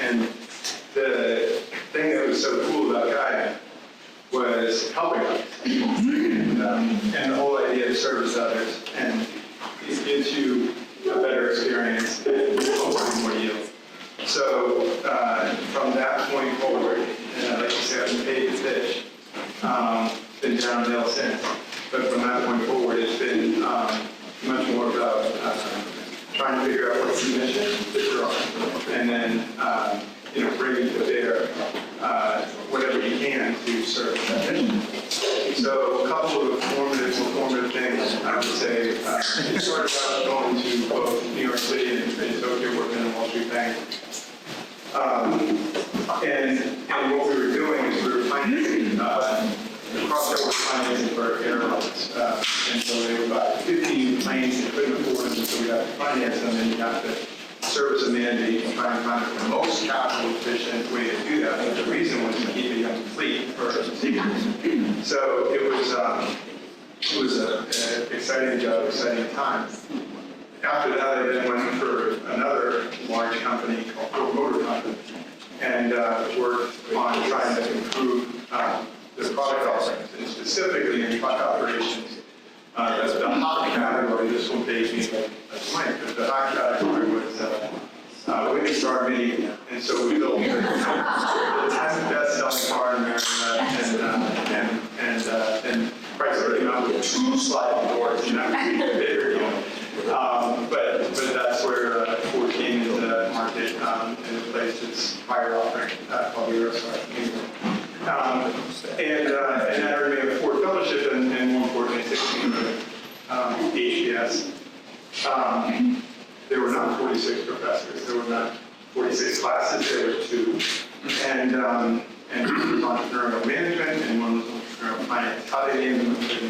And the thing that was so cool about guiding was helping others, and the whole idea of service others, and it gives you a better experience and hopefully more yield. So from that point forward, and like you said, I've paid the fish. It's been downhill since, but from that point forward, it's been much more about trying to figure out what's the mission that you're on, and then bringing to bear whatever you can to serve that mission. So a couple of formative things, I would say. It started out going to both New York City and Tokyo, working in a Wall Street bank. And what we were doing is we were financing cross-border financing for airlines. And so they were about 15 planes that couldn't afford them, so we had to finance them, and you have to service a mandate and try and find the most capital efficient way to do that. And the reason was to keep a young fleet for Secretaries. So it was an exciting job, exciting time. After that, I then went for another large company called Motor Company, and worked on trying to improve the product offerings, and specifically in truck operations. That's the hot category. This will take me a minute, but the hot category was Winning Star Mini, and so we built the 10th best-selling car in America, and Chrysler came out with 2 sliding doors, and that was a bigger deal. But that's where Ford came into the market and replaced its prior offering called Eurostar. And that remained a Ford Fellowship, and more importantly, 16 HBS. There were not 46 professors. There were not 46 classes. There were 2. And one was entrepreneurial management, and one was entrepreneurial finance. How they named them?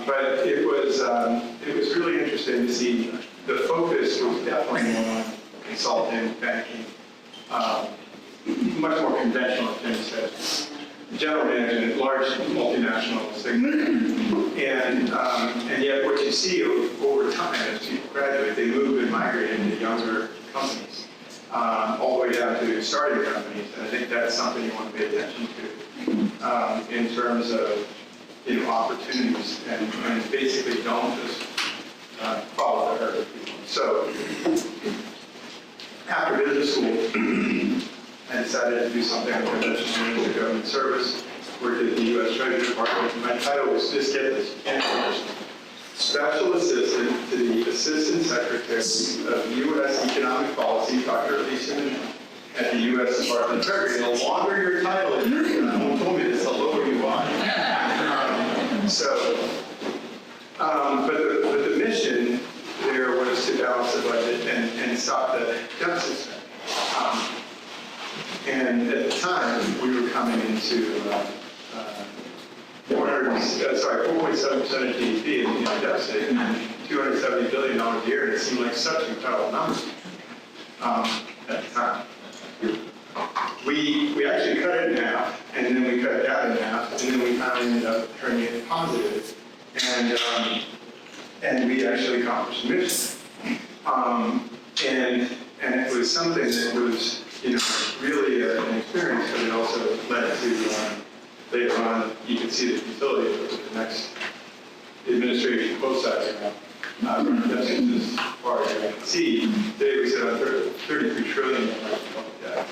But it was really interesting to see the focus was definitely more on consulting, banking, much more conventional, as Jim said. General management, large multinationals, and yet what you see over time as people graduate, they move and migrate into younger companies, all the way down to starting companies, and I think that's something you want to pay attention to in terms of opportunities, and basically don't just follow the herd. So after business school, I decided to do something unconventional in government service. Worked at the U.S. Treasury Department. My title was, just get this, Special Assistant to the Assistant Secretary of U.S. Economic Policy, Dr. Elise Bates, at the U.S. Department of Treasury. And the longer your title is, no one told me this, the lower you are. But the mission there was to balance the budget and stop the deficit spending. And at the time, we were coming into 4.7% of GDP in the deficit, and $270 billion a year, and it seemed like such an incredible number at the time. We actually cut it in half, and then we cut that in half, and then we finally ended up turning it positive, and we actually accomplished the mission. And it was something that was really an experience, but it also led to later on, you can see the utility of the next administration, both sides around. That's as far as I can see. Today we sit on 33 trillion in public debt.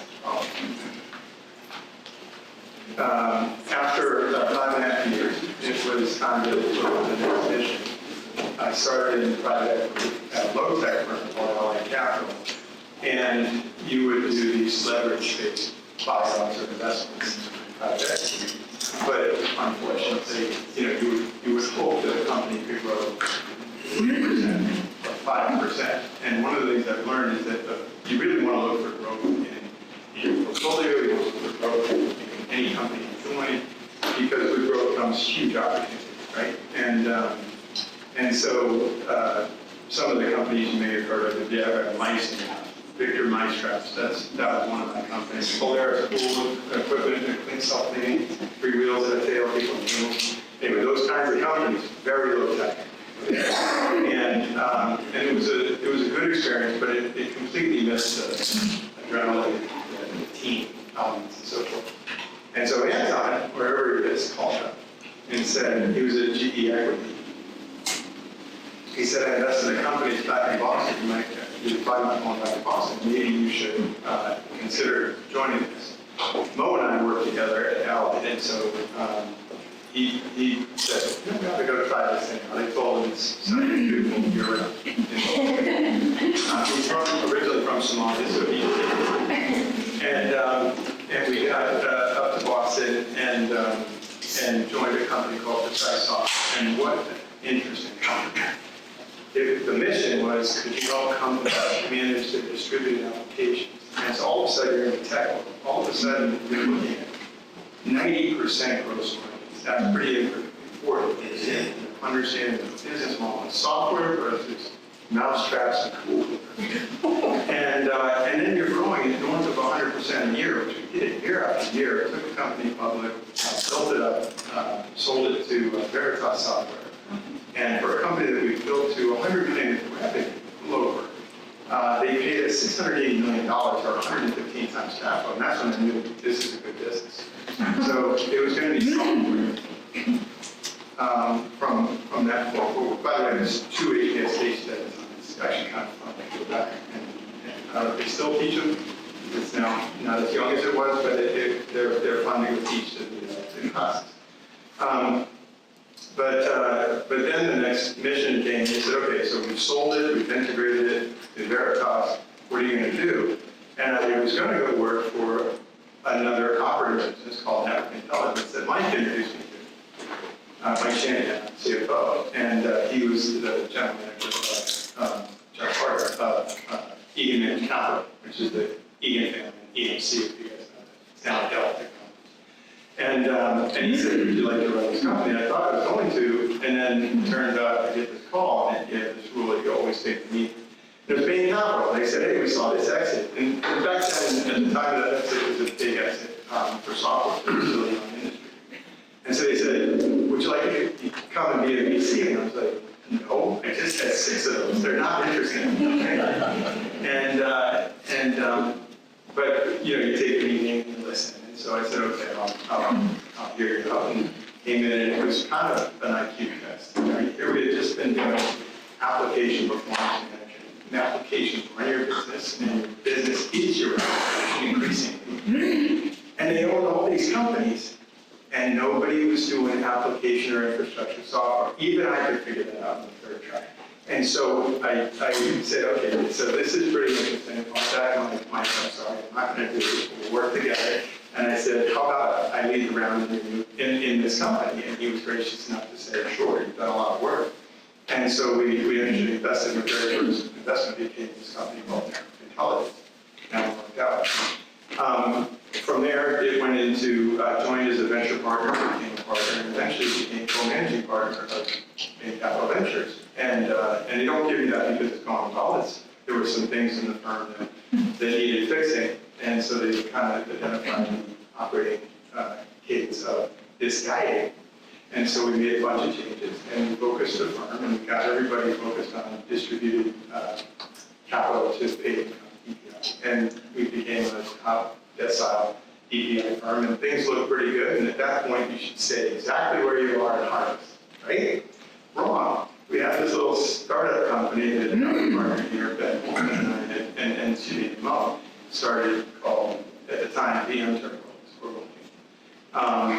After 5.5 years, it was time to look at the next mission. I started in private equity at a low-tech firm called Allied Capital, and you would do these leverage-based buyouts or investments in private equity. But unfortunately, you would hope that a company could grow 3% or 5%. And one of the things I've learned is that you really want to look for growth in your portfolio. You want to look for growth in any company you join, because with growth comes huge opportunity, right? And so some of the companies you may have heard of, if you ever have mice in your house, Victor Mice Traps, that was one of my companies. Polaris pool equipment, self-cleaning, 3 wheels and a tail, people. Anyway, those kinds of companies, very low tech. And it was a good experience, but it completely missed the adrenaline, the team elements and so forth. And so Anton, wherever he is, called him and said, he was at GE Equity. He said, I invested in a company back in Boston. You probably not going back to Boston. Maybe you should consider joining this. Mo and I worked together at Allied, and so he said, we have to go try this thing. They told him it's something beautiful year-round. He's originally from Somalia, so he and we got up to Boston and joined a company called Fireside. And what an interesting company. The mission was to help companies manage their distributed applications. And so all of a sudden you're in the tech world. All of a sudden you're looking at 90% gross margins. That's pretty important. Understanding the business model and software versus mousetraps and cool. And then you're growing at north of 100% a year, which we did year after year. It took a company public, built it up, sold it to Veritas software. And for a company that we built to $100 million in revenue, a little over, they paid us $680 million or 115 times capital. And that's when I knew this is a good business. So it was going to be software from that point forward. By the way, there's 2 APS case studies on this. It's actually kind of fun to go back. And they still teach them. It's now not as young as it was, but they're fun to go teach to the classes. But then the next mission came. They said, okay, so we've sold it, we've integrated it to Veritas. What are you going to do? And I was going to go work for another cooperative business called Network Intelligence that Mike introduced me to. Mike Shanahan, CFO, and he was the general manager of Chuck Carter of Egan Capital, which is the Egan family, EMC, if you guys know that. It's now Dell Technologies. And he said, would you like to run this company? And I thought I was going to, and then it turned out I get this call, and you have this rule that you always take the meeting. There's Bain Capital. They said, hey, we saw this exit. And back then, at the time of that exit, it was a big exit for software, for the really young industry. And so they said, would you like to come and be a VC? And I was like, no, I just had 6 of those. They're not interested. But you take the meeting and listen. And so I said, okay, I'll hear you out. And came in, and it was kind of an IQ test. Right? We had just been doing application performance management. Applications run your business, and your business is your application increasingly. And they own all these companies, and nobody was doing application or infrastructure software. Even I could figure that out in the 3rd try. And so I said, okay, so this is pretty interesting. I'll back my I'm sorry, I'm not going to do this. We'll work together. And I said, how about I lead the round in this company? And he was gracious enough to say, sure, you've done a lot of work. And so we actually invested in the very first investment became this company called Intelligence. Now it worked out. From there, it went into, joined as a venture partner, became a partner, and eventually became co-managing partner of Bain Capital Ventures. And they don't give you that because it's gone well. There were some things in the firm that needed fixing, and so they kind of identified the operating cadence of this guiding. And so we made a bunch of changes, and we focused the firm, and we got everybody focused on distributed capital to pay DPI. And we became a top decile DPI firm, and things looked pretty good. And at that point, you should stay exactly where you are at Harvest, right? Wrong. We had this little startup company that another partner here, Ben Nye, and Mo started called, at the time, VM Turbonomic.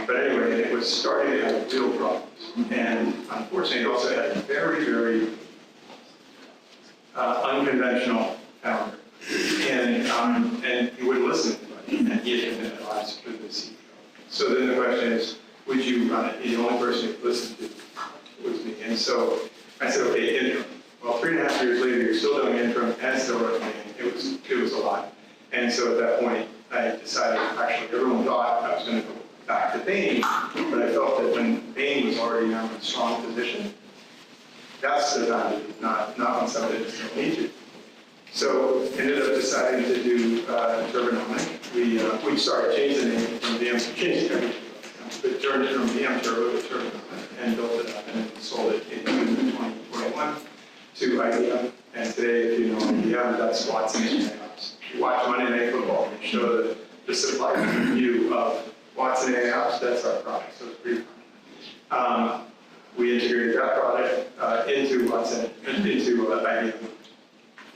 But anyway, it was starting to have real problems. And unfortunately, it also had a very, very unconventional founder. And he wouldn't listen to anybody, and he had been advised for the CEO. So then the question is, would you run it? The only person who listened to was me. And so I said, okay, interim. Well, 3.5 years later, you're still doing interim and still running. It was a lot. And so at that point, I decided, actually, everyone thought I was going to go back to Bain, but I felt that when Bain was already now in a strong position, that's the time to do, not when somebody doesn't need to. So ended up deciding to do Turbonomic. We started changing the name from VM, changed everything, but turned it from VM Turbo to Turbonomic and built it up and sold it in 2014. to IBM. And today, if you know IBM, that's Watson AI. You watch Monday Night Football, and show the supply view of Watson AI, that's our product, so it's pretty fun. We integrated that product into Watson, into IBM.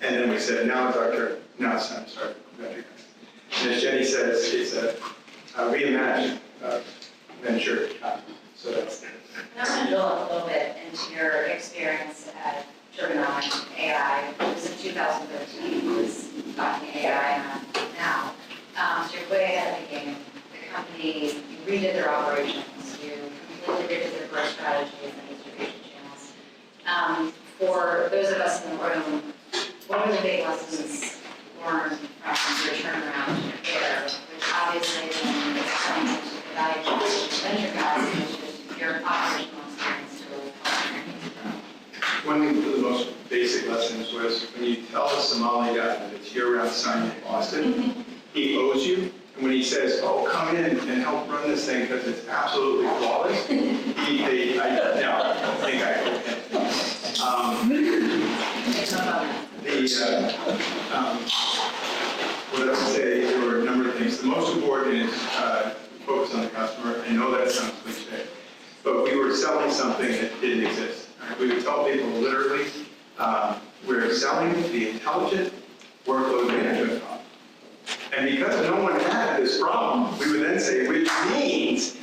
And then we said, now it's our turn. Now it's time to start venture. And as Jenny says, it's a reimagined venture capital. So that's I want to drill a little bit into your experience at Turbonomic AI. It was in 2013. It was talking AI now. So you're way ahead of the game. The company, you redid their operations. You completely redid their growth strategies and distribution channels. For those of us in the room, what are the big lessons learned from your turnaround there, which obviously then is coming into the value chain of venture guides, which is your operational experience to one of the most basic lessons was when you tell a Somali guy that it's year-round sunny in Boston, he owes you. And when he says, "Oh, come in and help run this thing because it's absolutely flawless," I think I owe him. What I would say, there were a number of things. The most important is focus on the customer. I know that sounds cliche, but we were selling something that didn't exist. Right? We would tell people literally, we're selling the intelligent workload management problem. And because no one had this problem, we would then say, which means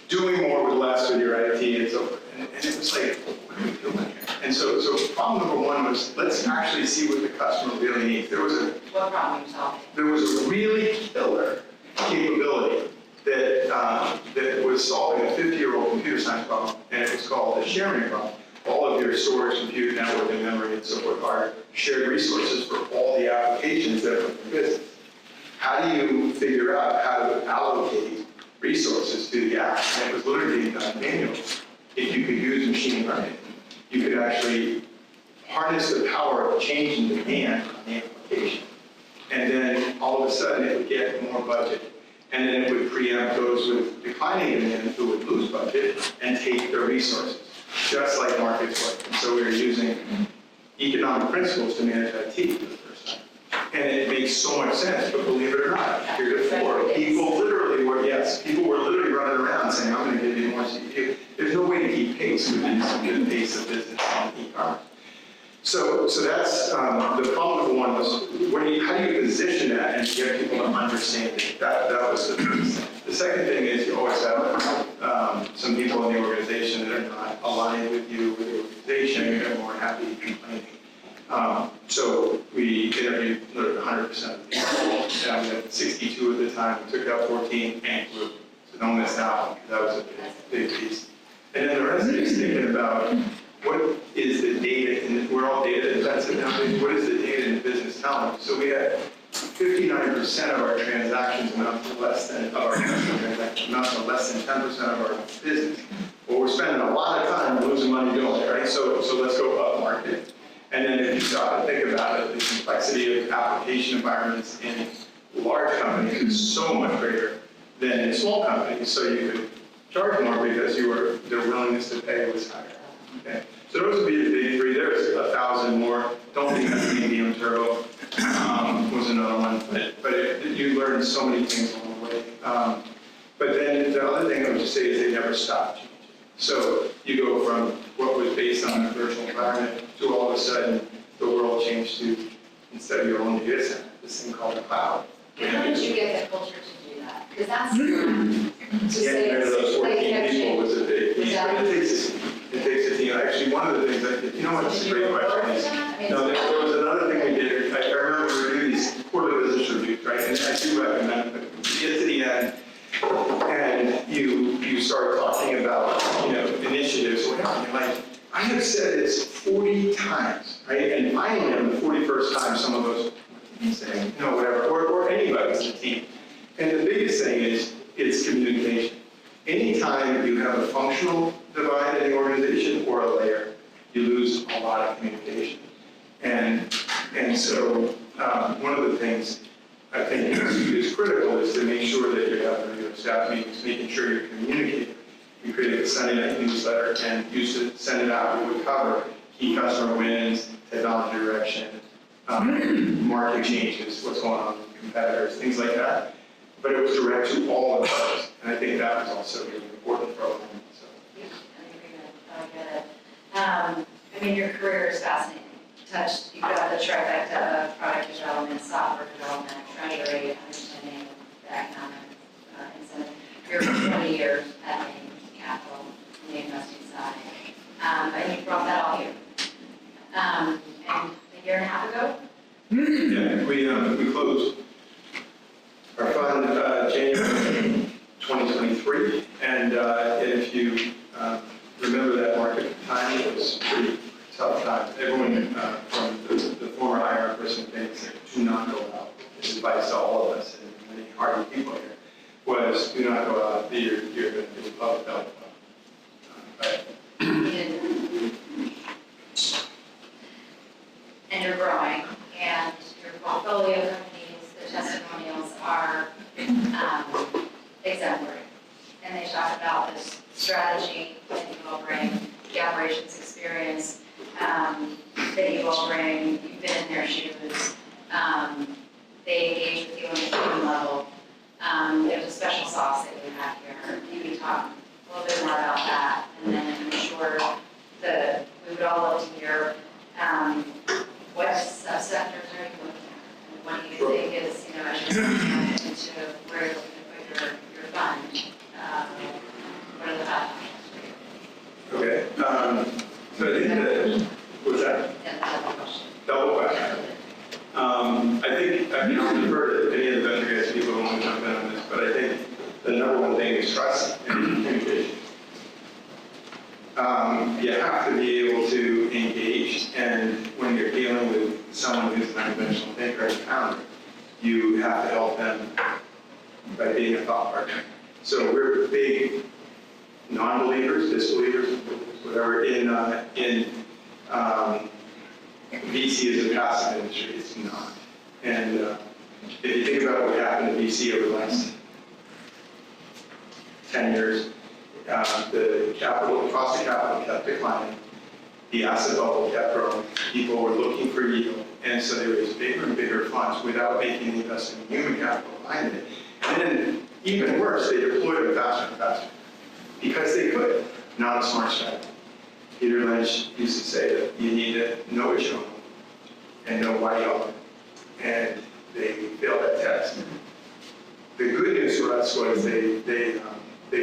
doing more with less with your IT and so forth. And it was like, what are we doing here? And so problem number one was, let's actually see what the customer really needs. There was what problem you solving? There was a really killer capability that was solving a 50-year-old computer science problem, and it was called the sharing problem. All of your storage, compute, network, and memory, and so forth are shared resources for all the applications that are in your business. How do you figure out how to allocate resources to the app? And it was literally done manually. If you could use machine learning, you could actually harness the power of change in demand on the application. And then all of a sudden it would get more budget. And then it would preempt those with declining demand who would lose budget and take their resources, just like markets work. And so we were using economic principles to manage IT for the first time. And it makes so much sense, but believe it or not, heretofore, people were literally running around saying, I'm going to give you more CPU. There's no way to keep pace with the pace of business on e-commerce. So that's the problem number one was how do you position that and get people to understand it? That was the first thing. The second thing is you always have some people in the organization that are not aligned with you, with the organization, and more happy complaining. So we interviewed 100% of the people. And we had 62 at the time. We took out 14 and grew. So don't miss that one, because that was a big piece. And then the rest is thinking about what is the data, and we're all data intensive nowadays, what is the data in the business telling? So we had 59% of our transactions amount to less than, of our customer transactions amount to less than 10% of our business. Well, we're spending a lot of time losing money doing it, right? So let's go up market. And then if you stop and think about it, the complexity of application environments in large companies is so much greater than in small companies. So you could charge more because their willingness to pay was higher. Okay. So those would be the big three. There's 1,000 more. Don't think that's medium turbo was another one. But you learn so many things along the way. But then the other thing I would just say is they never stop changing. So you go from what was based on a virtual environment to all of a sudden the world changed to, instead of your own data center, this thing called the cloud. How did you get the culture to do that? Because that's to say getting rid of those 14 people was a big piece. It takes a team. Actually, one of the things that, you know what, it's a great question. No, there was another thing we did. I remember we were doing these quarterly business reviews, right? And I do recommend it, but you get to the end and you start talking about, initiatives or whatever. You're like, I have said this 40 times, right? And finally, on the 41st time, someone goes, what did you say? Whatever, or anybody on the team. And the biggest thing is, it's communication. Anytime you have a functional divide in the organization or a layer, you lose a lot of communication. And so one of the things I think is critical is to make sure that you're having regular staff meetings, making sure you're communicating. We created a Sunday night newsletter and used to send it out. We would cover key customer wins, technology direction, market changes, what's going on with competitors, things like that. But it was direct to all of us, and I think that was also really important for all of them. So. Yeah, I get it. I mean, your career is fascinating. You've got the trifecta of product development, software development, treasury, understanding the economic incentive. You're 20 years at Bain Capital on the investing side, and you brought that all here. And a year and a half ago? Yeah, we closed our fund January 2023, and if you remember that market time, it was pretty tough time. Everyone from the former IR person said, do not go out. His advice to all of us and many hardy people here was, do not go out. You're going to do a public health. And you're growing, and your portfolio companies, the testimonials are exemplary. And they talk about this strategy that you all bring, the operations experience that you all bring. You've been in their shoes. They engage with you on a human level. There's a special sauce that you have here. You can talk a little bit more about that, and then I'm sure that we would all love to hear what subsectors are you looking at, and what do you think is, as you're looking into where you're looking to put your fund, what are the top options for you? Okay. So I think that, what's that? Yeah, that's a question. Double question. I think, I've deferred to any of the venture guys people who want to jump in on this, but I think the number one thing is trust and communication. You have to be able to engage, and when you're dealing with someone who's an unconventional thinker and founder, you have to help them by being a thought partner. So we're big non-believers, disbelievers, whatever, in VC is a passive industry. It's not. And if you think about what happened to VC over the last 10 years, the cost of capital kept declining, the asset bubble kept growing, people were looking for yield, and so they raised bigger and bigger funds without making the investment in human capital behind it. And then, even worse, they deployed it faster and faster because they could. Not a smart strategy. Peter Lynch used to say that you need to know what you own and know why you own it. And they failed that test. The good news for us was they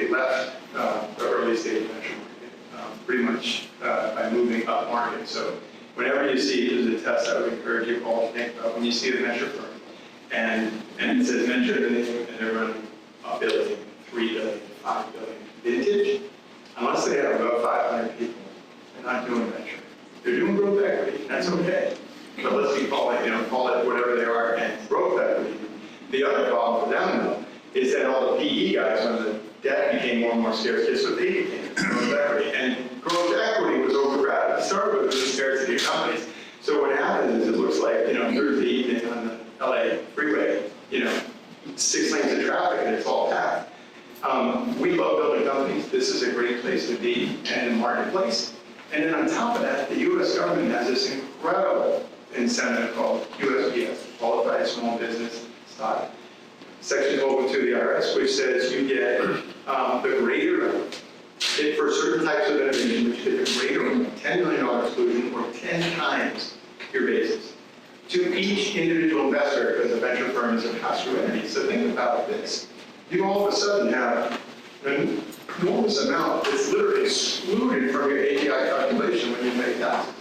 left the early stage venture market pretty much by moving up market. So whenever you see, there's a test I would encourage you all to think about when you see a venture firm and it says venture and they're running $1 billion, $3 billion, $5 billion vintage, unless they have about 500 people, they're not doing venture. They're doing growth equity, that's okay. But let's call it whatever they are, and growth equity. The other problem for them, though, is that all the PE guys, when the debt became more and more scarce, guess what they became? Growth equity. And growth equity was overcrowded to start with, the scarcity of companies. So what happens is it looks like, Thursday evening on the LA freeway, 6 lanes of traffic and it's all packed. We love building companies. This is a great place to be and a marketplace. And then on top of that, the U.S. government has this incredible incentive called USPS, Qualified Small Business Stock. Section 1202 of the IRS, which says you get the greater, for certain types of innovation, which get the greater $10 million exclusion or 10 times your basis to each individual investor, because a venture firm is a pass-through entity. So think about this. You all of a sudden have an enormous amount that's literally excluded from your API calculation when you make taxes.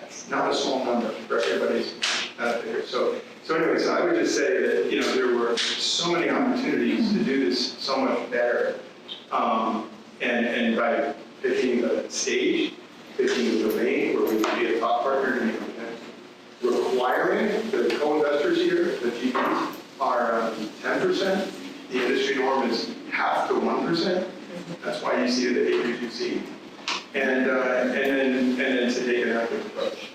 That's not a small number for everybody's figure. So anyways, I would just say that there were so many opportunities to do this so much better, and by picking the stage, picking the domain where we could be a top partner, and requiring the co-investors here, the GPs, are 10%. The industry norm is half to 1%. That's why you see the behaviors you see, and then to take an active approach.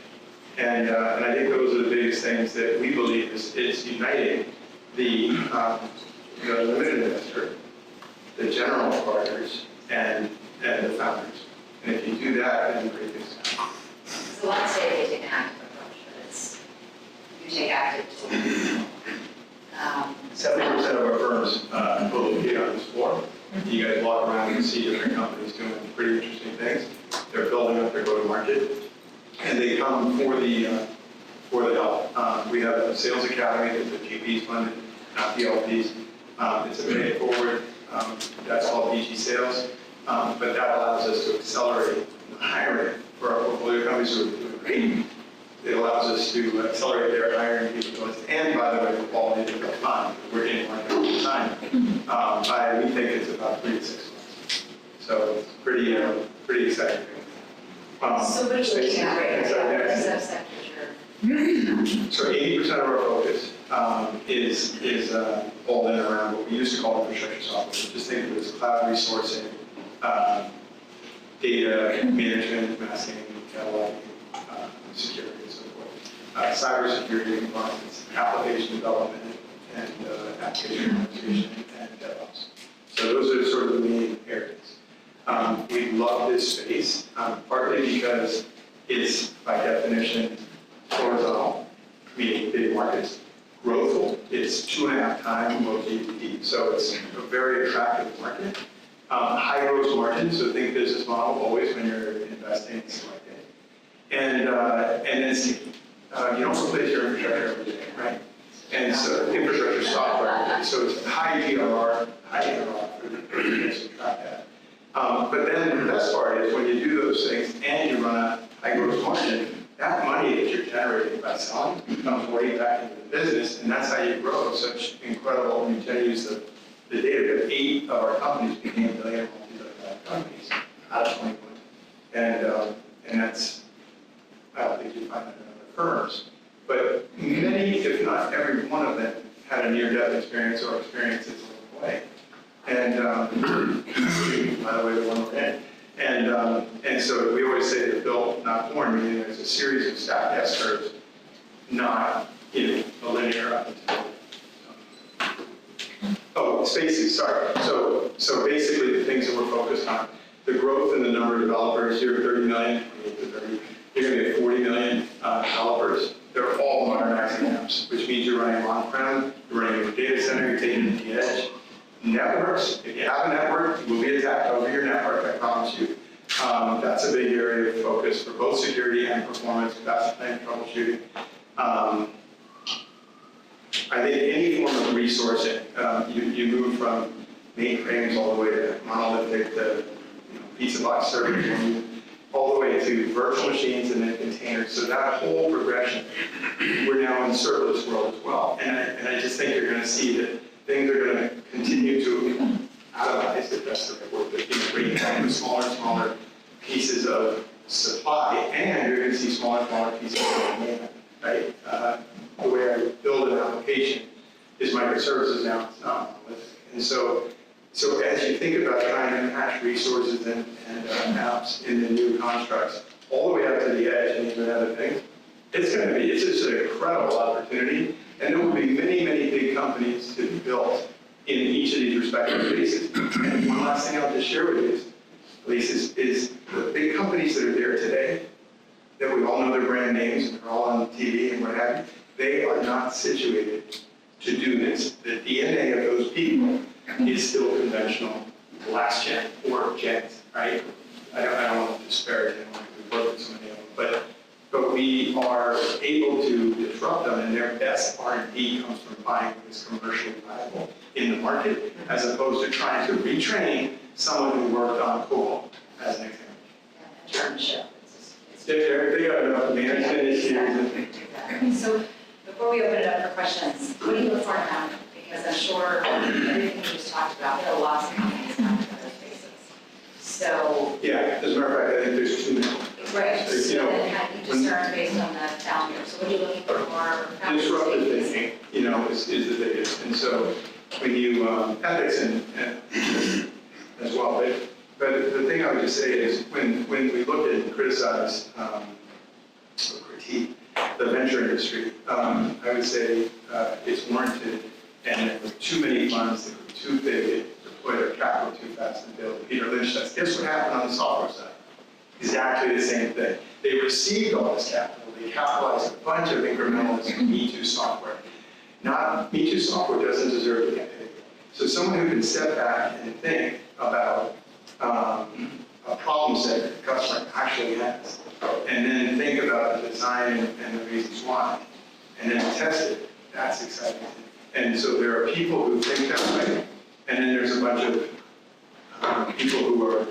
And I think those are the biggest things that we believe is uniting the limited investor, the general partners, and the founders. And if you do that, then you create things happen. It's So let's say they take an active approach, but it's, you take active to, 70% of our firms will locate on this floor. You guys walk around and see different companies doing pretty interesting things. They're building up their go-to-market, and they come for the help. We have a sales academy that the GPs funded, not the LPs. It's a pay it forward. That's called PG sales, but that allows us to accelerate hiring for our portfolio companies who are doing great. It allows us to accelerate their hiring capabilities, and by the way, the quality of the fund. We're in market all the time. We think it's about 3 to 6 months. So it's pretty exciting. so what are you looking at right now? What subsectors you're? So 80% of our focus is all in around what we used to call infrastructure software. Just think of it as cloud resourcing, data management, masking, cataloging, security, and so forth. Cybersecurity compliance, application development, and application administration, and DevOps. So those are sort of the main areas. We love this space, partly because it's, by definition, horizontal, meaning big markets. Growthful, it's 2.5 times low GDP, so it's a very attractive market. High gross margin, so think business model always when you're investing in selecting. And then sticky. You don't replace your infrastructure every day, right? And so infrastructure software, so it's high GRR, for the business to track that. But then the best part is when you do those things and you run a high gross margin, that money that you're generating by selling comes right back into the business, and that's how you grow such incredible, you tend to use the data, but 8 of our companies became $1 billion multi-billion companies out of 21. And that's, I don't think you find that in other firms, but many, if not every one of them, had a near-death experience or experiences along the way. And by the way, the one we're in. And so we always say they're built, not born, meaning there's a series of stacked S-curves, not a linear up until. Oh, spaces, sorry. So basically the things that we're focused on, the growth in the number of developers, you're 30 million, 28 to 30, you're going to get 40 million developers. They're all modernizing apps, which means you're running on-prem, you're running a data center, you're taking it to the edge. Networks, if you have a network, you will be attacked over your network, I promise you. That's a big area of focus for both security and performance, capacity planning, troubleshooting. I think any form of resourcing, you move from mainframes all the way to monolithic to pizza box servers, all the way to virtual machines and then containers. So that whole progression, we're now in the serverless world as well. And I just think you're going to see that things are going to continue to atomize, if that's the right word, but bring down smaller and smaller pieces of supply, and you're going to see smaller and smaller pieces of demand, right? The way I build an application is microservices now, it's not monolithic. And so as you think about trying to match resources and apps in the new constructs, all the way up to the edge and even other things, it's just an incredible opportunity. And there will be many, many big companies to be built in each of these respective spaces. And one last thing I'll just share with you, Elise, is the big companies that are there today, that we all know their brand names and they're all on TV and what have you, they are not situated to do this. The DNA of those people is still conventional, last gen or gens, right? I don't want to disparage anyone, we work with so many of them, but we are able to disrupt them, and their best R&D comes from buying what is commercially viable in the market, as opposed to trying to retrain someone who worked on COBOL, as an example. Yeah, internship. They got enough management issues. So before we open it up for questions, what do you look for now? Because I'm sure everything you just talked about, there are lots of companies now in other spaces. So. Yeah, as a matter of fact, I think there's too many. Right, so then how do you discern based on the founder? So what are you looking for more? Disruptive thinking, is the biggest. And so when you, ethics and as well, but the thing I would just say is when we look at and criticize, or critique the venture industry, I would say it's warranted, and there were too many funds that were too big, deploy their capital too fast and build. Peter Lynch says, guess what happened on the software side? Exactly the same thing. they received all this capital. They capitalized a bunch of incremental Me Too software. Me Too software doesn't deserve to get paid. So someone who can step back and think about a problem set that the customer actually has, and then think about the design and the reasons why, and then test it, that's exciting. And so there are people who think that way, and then there's a bunch of people who are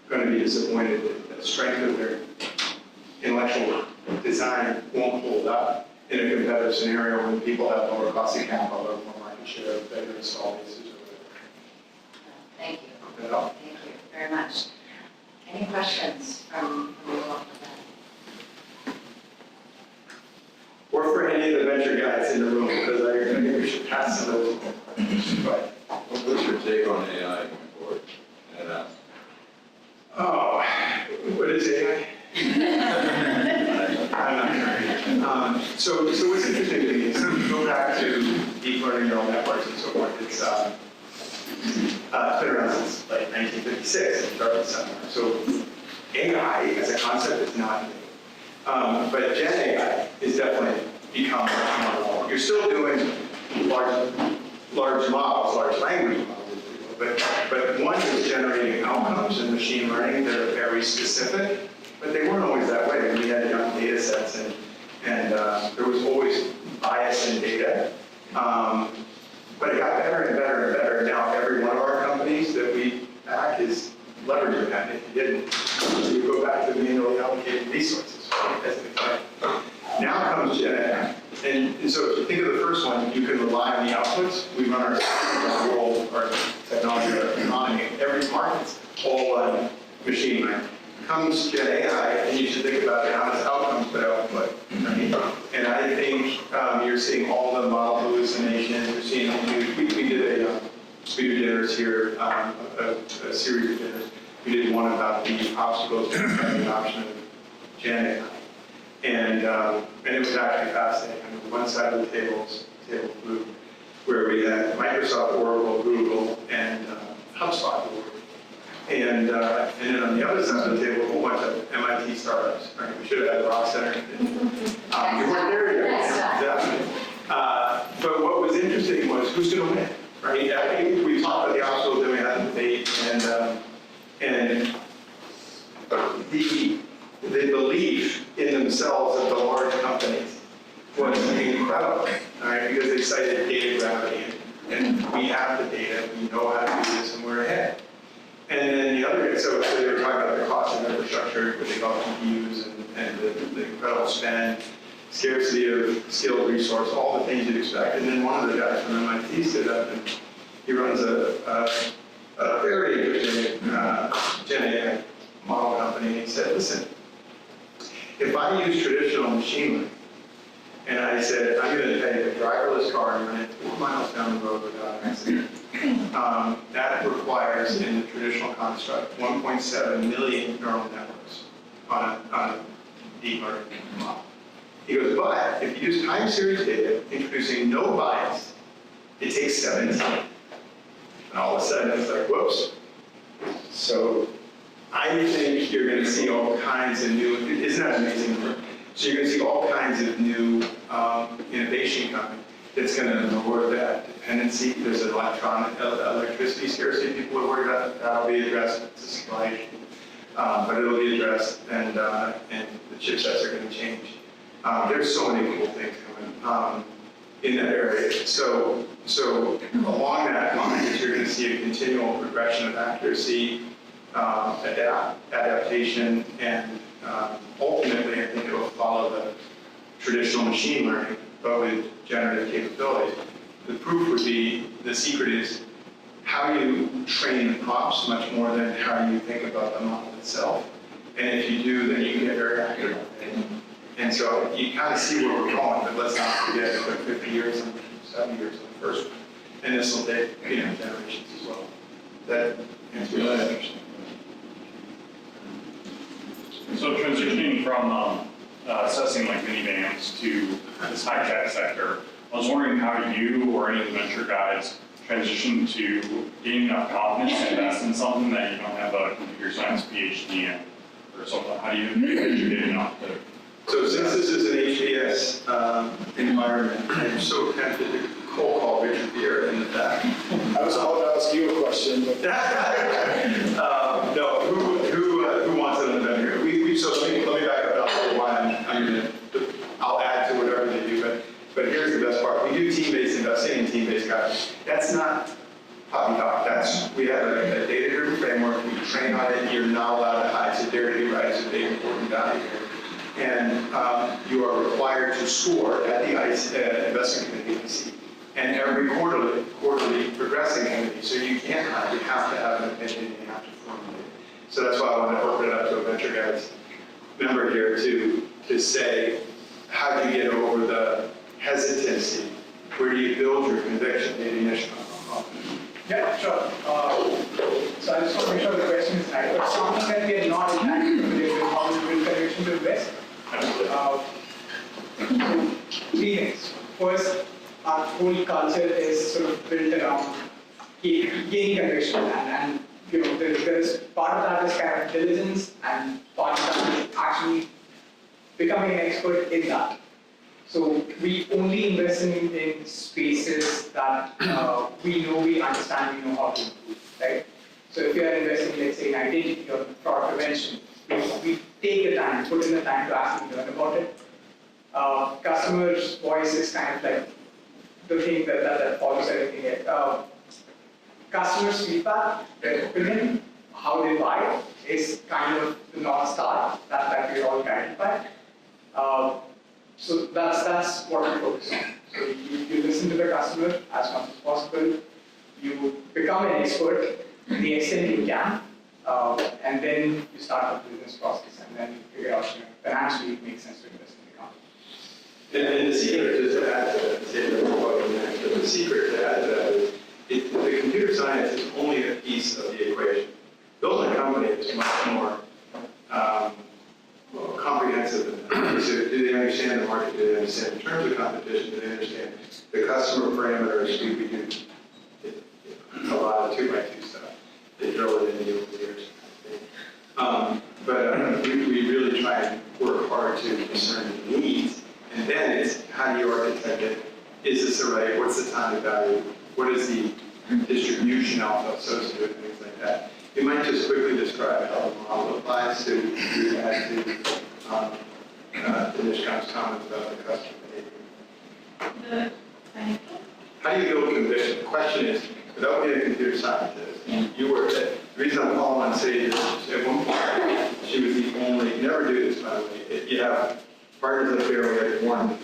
going to be disappointed that the strength of their intellectual design won't hold up in a competitive scenario when people have lower cost of capital or more market share, better install bases or whatever. Thank you. That help? Thank you very much. Any questions from you all for that? Or for any of the venture guys in the room, because I think we should pass some of those. But, What's your take on AI going forward? oh, what is AI? I'm not sure. So what's interesting to me is if you go back to deep learning neural networks and so forth, it's been around since like 1956 and started somewhere. So AI as a concept is not new. But Gen AI is definitely become much more normal. You're still doing large models, large language models, but one is generating outcomes in machine learning that are very specific, but they weren't always that way. We had young data sets and there was always bias in data. But it got better and better and better. Now every one of our companies that we back is leveraging that. If you didn't, you go back to manually allocated resources. Right? That's an example. Now comes Gen AI. And so if you think of the first one, you can rely on the outputs. We run our world, our technology, our economy, every market's all on machine learning. Comes Gen AI, and you should think about it not as outcomes, but output. Right? And I think you're seeing all the model hallucinations. You're seeing, we did we do dinners here, a series of dinners. We did one about the obstacles to the adoption of Gen AI. And it was actually fascinating. I mean, one side of the table blue, where we had Microsoft, Oracle, Google, and HubSpot. And then on the other side of the table, a whole bunch of MIT startups. Right? We should have had a rock center. You weren't there yet. Exactly. But what was interesting was who's going to win, right? I think we talked about the obstacles that we had in the debate, and the belief in themselves of the large companies was incredible, all right? Because they cited data gravity, and we have the data, we know how to do this, and we're ahead. And then the other, so they were talking about the cost of infrastructure, what they call GPUs, and the incredible spend, scarcity of skilled resource, all the things you'd expect. And then one of the guys from MIT stood up, and he runs a very interesting Gen AI model company, and he said, listen, if I use traditional machine learning, and I said, I'm going to take a driverless car and run it 4 miles down the road without an accident, that requires, in the traditional construct, 1.7 million neural networks on a deep learning model. He goes, but if you use time series data, introducing no bias, it takes 17. And all of a sudden, it's like, whoops. So I think you're going to see all kinds of new, isn't that amazing? So you're going to see all kinds of new innovation coming that's going to lower that dependency. There's an electricity scarcity people are worried about. That'll be addressed. It's a supply issue. But it'll be addressed, and the chipsets are going to change. There's so many cool things coming in that area. So along that line, you're going to see a continual progression of accuracy, adaptation, and ultimately, I think it'll follow the traditional machine learning, but with generative capabilities. The proof would be, the secret is how you train the prompts much more than how you think about the model itself. And if you do, then you can get very accurate. And so you kind of see where we're going, but let's not forget it took 50 years and 70 years on the first one. And this will take generations as well. That answers your question. So transitioning from assessing like minivans to this high-tech sector, I was wondering how you or any of the venture guides transition to gaining enough confidence to invest in something that you don't have a computer science PhD in, or something? How do you educate enough to? So since this is an HBS environment, I'm so tempted to cold call Richard Beer in the back. I was about to ask you a question, but No, who wants it on the vendor here? So let me back up about why I'll add to whatever they do, but here's the best part. We do team-based investing and team-based guidance. That's not poppycock. We have a data-driven framework. We train on it. You're not allowed to hide. It's a dare to be right. It's a big important value here. And you are required to score at the ICE investment committee seat, and every quarterly progressing committee. So you can't hide. You have to have an opinion. And you have to formulate it. So that's why I want to open it up to a Venture Guides member here to say, how do you get over the hesitancy? Where do you build your conviction? Maybe Nish. yeah, sure. So I just want to make sure the question is right. But something that we are not exactly familiar with, how to build conviction to invest. Three things. First, our whole culture is sort of built around gaining conviction, and you know, there is part of that is kind of diligence, and part of that is actually becoming an expert in that. So we only invest in spaces that we know, we understand, we know how to do, right? So if you are investing, let's say, in identity or fraud prevention, we take the time, put in the time to actually learn about it. Customers' voice is kind of like the thing that follows everything. Customers' feedback, their opinion, how they buy is kind of the North Star that we're all guided by. So that's what we focus on. So you listen to the customer as much as possible. You become an expert to the extent you can, and then you start the business process, and then you figure out, you know, financially it makes sense to invest in the company. And the secret, just to add to that, the secret to add to that is the computer science is only a piece of the equation. Building a company is much more comprehensive than that. So do they understand the market? Do they understand the terms of competition? Do they understand the customer parameters? We do a lot of 2x2 stuff. They drill it into over the years. But we really try and work hard to discern the needs, and then it's how do you architect it? Is this the right? What's the time to value? What is the distribution alpha associated with things like that? You might just quickly describe how the model applies to Nishkam's comments about the customer behavior. How do you build conviction? The question is, without being a computer scientist, you were the reason I'm calling on stage is at one point, she was the only, never do this by the way, you have partners up there, we have one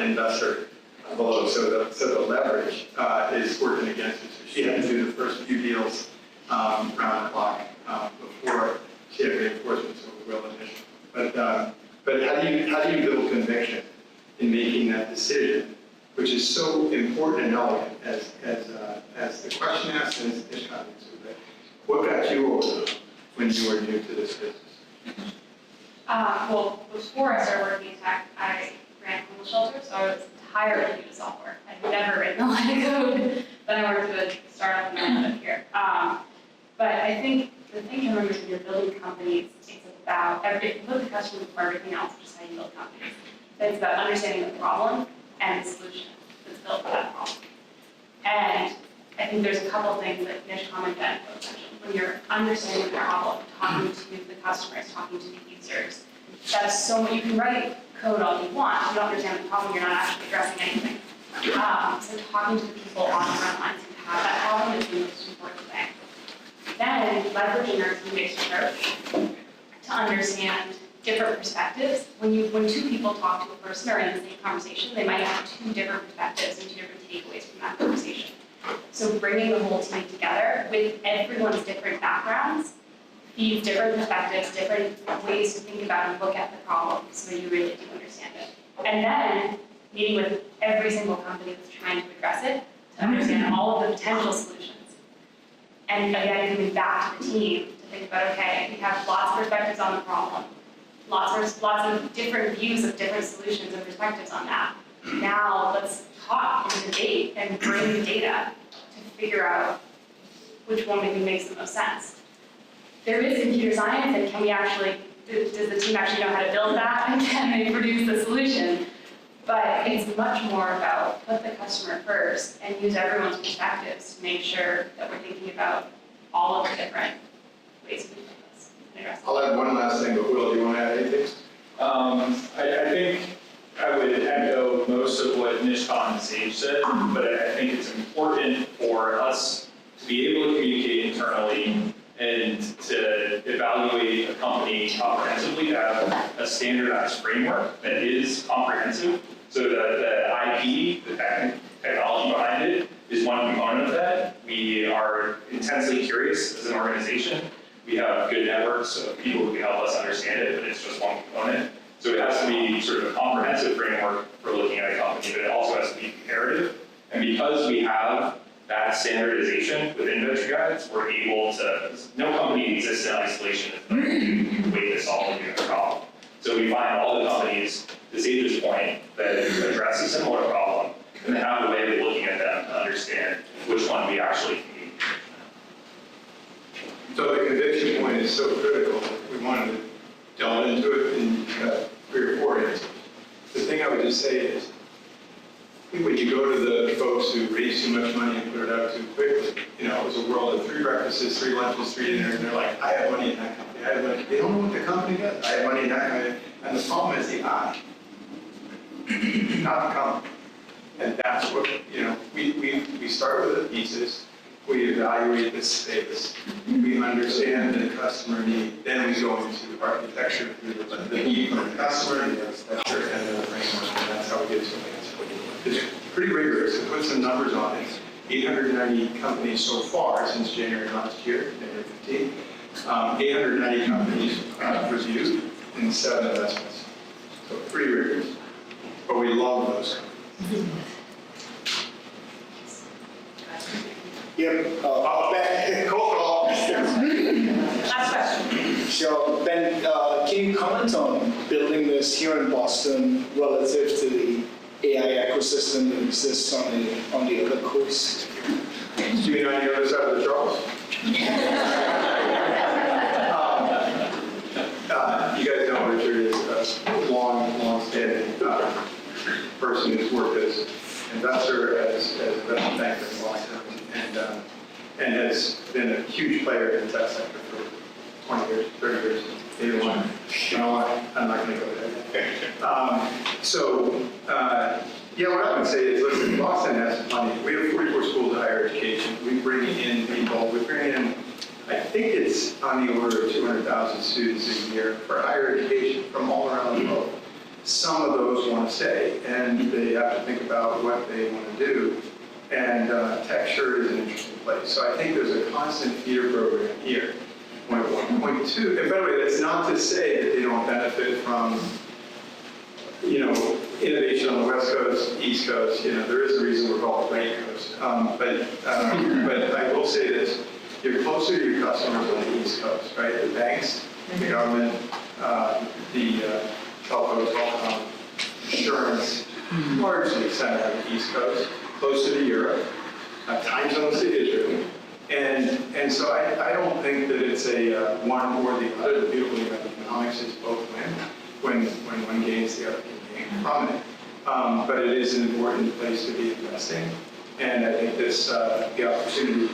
investor below, so the leverage is working against her. So she had to do the first few deals round the clock before she had reinforcements, so it was well initial. But how do you build conviction in making that decision, which is so important and elegant as the question asked and as this comment. What got you over when you were new to this business? Well, before I started working in tech, I ran a homeless shelter, so I was entirely new to software. I'd never written a line of code. Then I worked at a startup and I ended up here. But I think the thing to remember is when you're building companies, it's about, if you put the customer before everything else, which is how you build companies, then it's about understanding the problem and the solution that's built for that problem. And I think there's a couple of things that Nish commented on. When you're understanding the problem, talking to the customers, talking to the users, that's so much. You can write code all you want. If you don't understand the problem, you're not actually addressing anything. So talking to the people on the front lines who have that problem is the most important thing. Then leveraging our team-based approach to understand different perspectives. When two people talk to a person or in the same conversation, they might have two different perspectives and two different takeaways from that conversation. So bringing the whole team together with everyone's different backgrounds, feeds different perspectives, different ways to think about and look at the problem so that you really do understand it. And then meeting with every single company that's trying to address it to understand all of the potential solutions. And again, coming back to the team to think about, okay, we have lots of perspectives on the problem, lots of different views of different solutions and perspectives on that. Now let's talk and debate and bring the data to figure out which one maybe makes the most sense. There is computer science, and can we actually does the team actually know how to build that, and can they produce the solution? But it's much more about put the customer first and use everyone's perspectives to make sure that we're thinking about all of the different ways we do this. and address it. I'll add one last thing, but Will, do you want to add anything? I think I would echo most of what Nishkan and Sage said, but I think it's important for us to be able to communicate internally and to evaluate a company comprehensively, to have a standardized framework that is comprehensive, so that the IP, the technology behind it, is one component of that. We are intensely curious as an organization. We have good networks of people who can help us understand it, but it's just one component. So it has to be sort of a comprehensive framework for looking at a company, but it also has to be comparative. And because we have that standardization within Venture Guides, we're able to, no company exists in isolation if you can wait to solve a given problem. So we find all the companies, to Sage's point, that address a similar problem, and then have a way of looking at them to understand which one we actually need. So the conviction point is so critical. We wanted to delve into it in 3 or 4 answers. The thing I would just say is, when you go to the folks who raise too much money and put it out too quickly, you know, it was a world of 3 breakfasts, 3 lunches, 3 dinners, and they're like, I have money in that company. I have money. They don't know what the company does. I have money in that company. And the problem is the I, not the company. And that's what, you know, we start with the thesis, we evaluate the space, we understand the customer need, then we go into architecture through the need from the customer and the architecture and the framework, and that's how we get to an answer. It's pretty rigorous. To put some numbers on it, 890 companies so far since January last year, January 15, 890 companies reviewed in 7 investments. So pretty rigorous. But we love those companies. Yep, Ben, cold call. Last question. So Ben, can you comment on building this here in Boston relative to the AI ecosystem that exists on the other coast? Do you mean on the other side of the Charles? You guys know Richard is a long-standing person who's worked as investor, as investment banker for a long time, and has been a huge player in the tech sector for 20 years, 30 years, maybe one. You know what? I'm not going to go there. Yeah, what I would say is, listen, Boston has money. We have 44 schools of higher education. We bring in people. We bring in, I think it's on the order of 200,000 students a year for higher education from all around the world. Some of those want to stay, and they have to think about what they want to do. And tech sure is an interesting place. So I think there's a constant feeder program here. Point 1. Point 2, and by the way, that's not to say that they don't benefit from, you know, innovation on the West Coast, East Coast. You know, there is a reason we're called the Rain Coast. But I will say this: you're closer to your customers on the East Coast, right? The banks, the government, the telco, insurance, largely centered on the East Coast, closer to Europe, time zones to Israel. And so I don't think that it's a one or the other. The beautiful thing about economics is both win. When one gains, the other can gain from it. But it is an important place to be investing. And I think this, the opportunity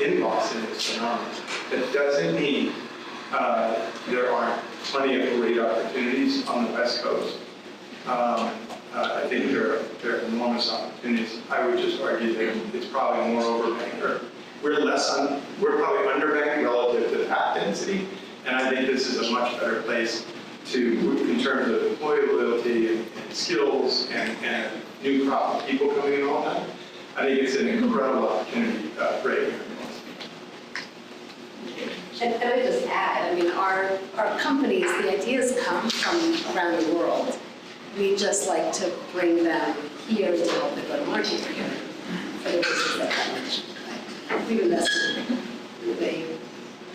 in Boston is phenomenal. That doesn't mean there aren't plenty of great opportunities on the West Coast. I think there are enormous opportunities. I would just argue that it's probably more overbanked. We're probably underbanked relative to that density, and I think this is a much better place to, in terms of employee loyalty and skills and new crop of people coming in all that. I think it's an incredible opportunity right here in Boston. And I would just add, I mean, our companies, the ideas come from around the world. We just like to bring them here to help the go-to-market here for the business that I mentioned. We've invested in them.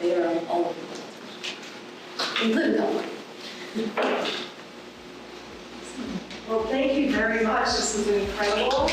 They are all over the world, including Delaware. Well, thank you very much. This was incredible.